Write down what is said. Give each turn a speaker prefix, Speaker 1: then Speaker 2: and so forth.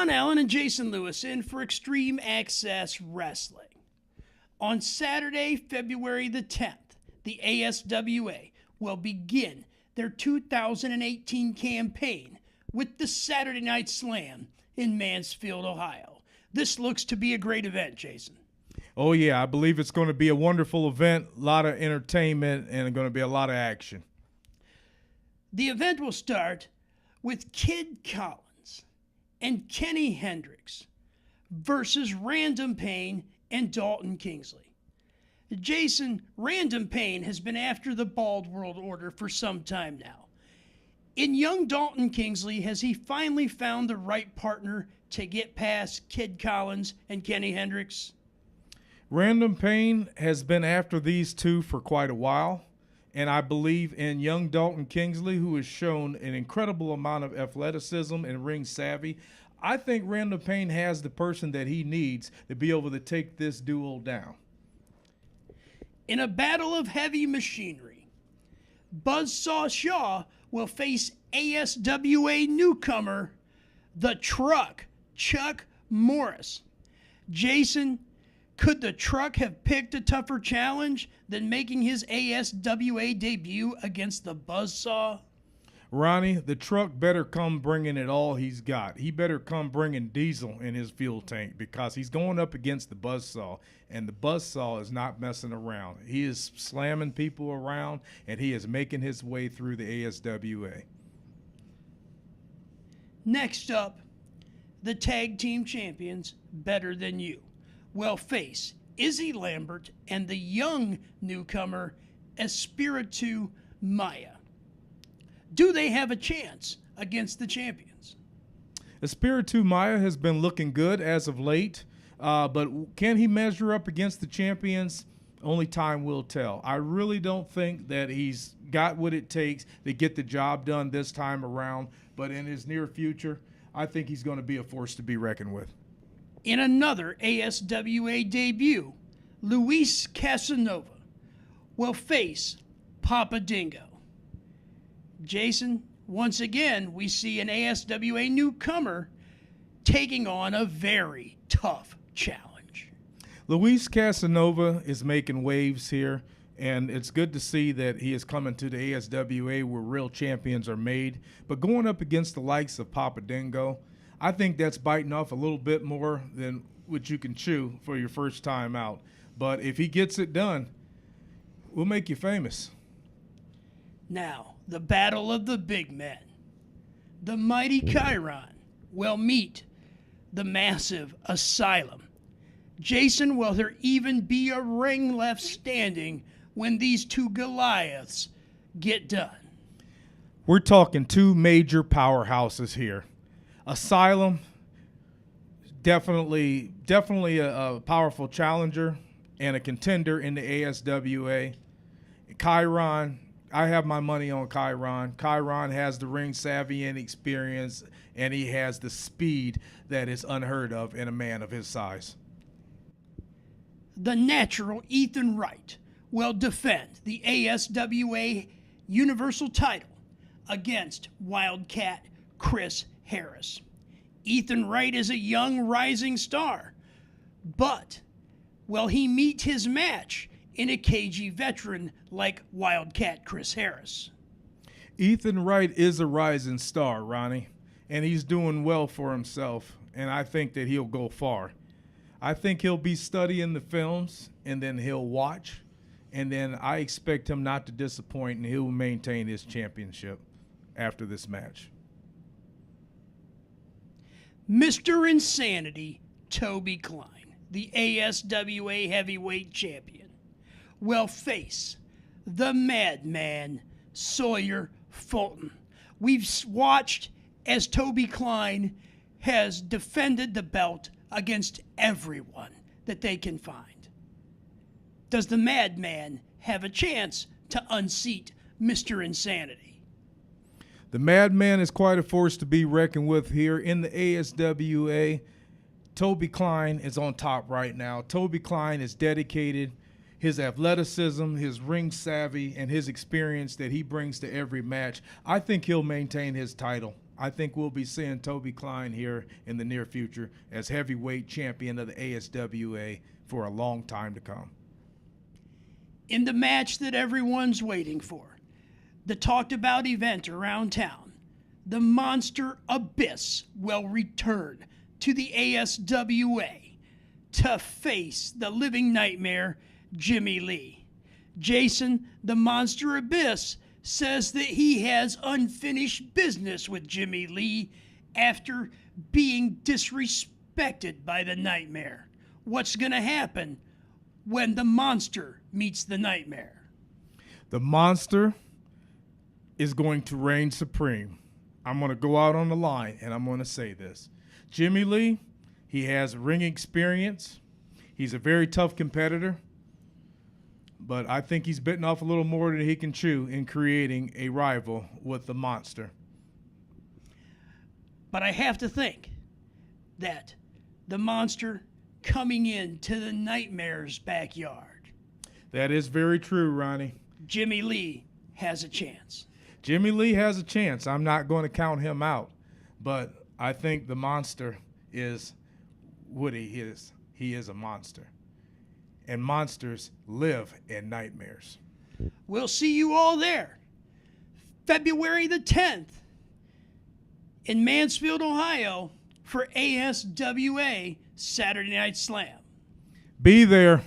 Speaker 1: Sean Allen and Jason Lewis in for Extreme Access Wrestling. On Saturday, February the 10th, the ASWA will begin their 2018 campaign with the Saturday Night Slam in Mansfield, Ohio. This looks to be a great event, Jason.
Speaker 2: Oh, yeah, I believe it's going to be a wonderful event, a lot of entertainment, and going to be a lot of action.
Speaker 1: The event will start with Kid Collins and Kenny Hendricks versus Random Pain and Dalton Kingsley. Jason, Random Pain has been after the Bald World Order for some time now. In young Dalton Kingsley, has he finally found the right partner to get past Kid Collins and Kenny Hendricks?
Speaker 2: Random Pain has been after these two for quite a while, and I believe in young Dalton Kingsley, who has shown an incredible amount of athleticism and ring savvy. I think Random Pain has the person that he needs to be able to take this duo down.
Speaker 1: In a battle of heavy machinery, Buzzsaw Shaw will face ASWA newcomer, the Truck, Chuck Morris. Jason, could the Truck have picked a tougher challenge than making his ASWA debut against the Buzzsaw?
Speaker 2: Ronnie, the Truck better come bringing it all he's got. He better come bringing diesel in his fuel tank because he's going up against the Buzzsaw, and the Buzzsaw is not messing around. He is slamming people around, and he is making his way through the ASWA.
Speaker 1: Next up, the Tag Team Champions, Better Than You, will face Izzy Lambert and the young newcomer, Espiritu Maya. Do they have a chance against the champions?
Speaker 2: Espiritu Maya has been looking good as of late, but can he measure up against the champions? Only time will tell. I really don't think that he's got what it takes to get the job done this time around, but in his near future, I think he's going to be a force to be reckoned with.
Speaker 1: In another ASWA debut, Luis Casanova will face Papa Dingo. Jason, once again, we see an ASWA newcomer taking on a very tough challenge.
Speaker 2: Luis Casanova is making waves here, and it's good to see that he is coming to the ASWA where real champions are made. But going up against the likes of Papa Dingo, I think that's biting off a little bit more than what you can chew for your first time out. But if he gets it done, we'll make you famous.
Speaker 1: Now, the battle of the big men. The mighty Chiron will meet the massive Asylum. Jason, will there even be a ring left standing when these two Goliaths get done?
Speaker 2: We're talking two major powerhouses here. Asylum, definitely a powerful challenger and a contender in the ASWA. Chiron, I have my money on Chiron. Chiron has the ring savvy and experience, and he has the speed that is unheard of in a man of his size.
Speaker 1: The natural Ethan Wright will defend the ASWA Universal title against Wildcat Chris Harris. Ethan Wright is a young rising star, but will he meet his match in a cagey veteran like Wildcat Chris Harris?
Speaker 2: Ethan Wright is a rising star, Ronnie, and he's doing well for himself, and I think that he'll go far. I think he'll be studying the films, and then he'll watch, and then I expect him not to disappoint, and he'll maintain his championship after this match.
Speaker 1: Mr. Insanity, Toby Klein, the ASWA heavyweight champion, will face the Madman, Sawyer Fulton. We've watched as Toby Klein has defended the belt against everyone that they can find. Does the Madman have a chance to unseat Mr. Insanity?
Speaker 2: The Madman is quite a force to be reckoned with here in the ASWA. Toby Klein is on top right now. Toby Klein is dedicated. His athleticism, his ring savvy, and his experience that he brings to every match, I think he'll maintain his title I think we'll be seeing Toby Klein here in the near future as heavyweight champion of the ASWA for a long time to come.
Speaker 1: In the match that everyone's waiting for, the talked about event around town, the Monster Abyss will return to the ASWA to face the living nightmare, Jimmy Lee. Jason, the Monster Abyss, says that he has unfinished business with Jimmy Lee after being disrespected by the nightmare. What's going to happen when the monster meets the nightmare?
Speaker 2: The monster is going to reign supreme. I'm going to go out on the line and I'm going to say this. Jimmy Lee, he has ring experience. He's a very tough competitor. But I think he's bitten off a little more than he can chew in creating a rival with the monster.
Speaker 1: But I have to think that the monster coming into the nightmare's backyard,
Speaker 2: that is very true, Ronnie.
Speaker 1: Jimmy Lee has a chance.
Speaker 2: Jimmy Lee has a chance. I'm not going to count him out. But I think the monster is what he is. He is a monster. And monsters live in nightmares.
Speaker 1: We'll see you all there. February the 10th in Mansfield, Ohio for ASWA Saturday Night Slam.
Speaker 2: Be there.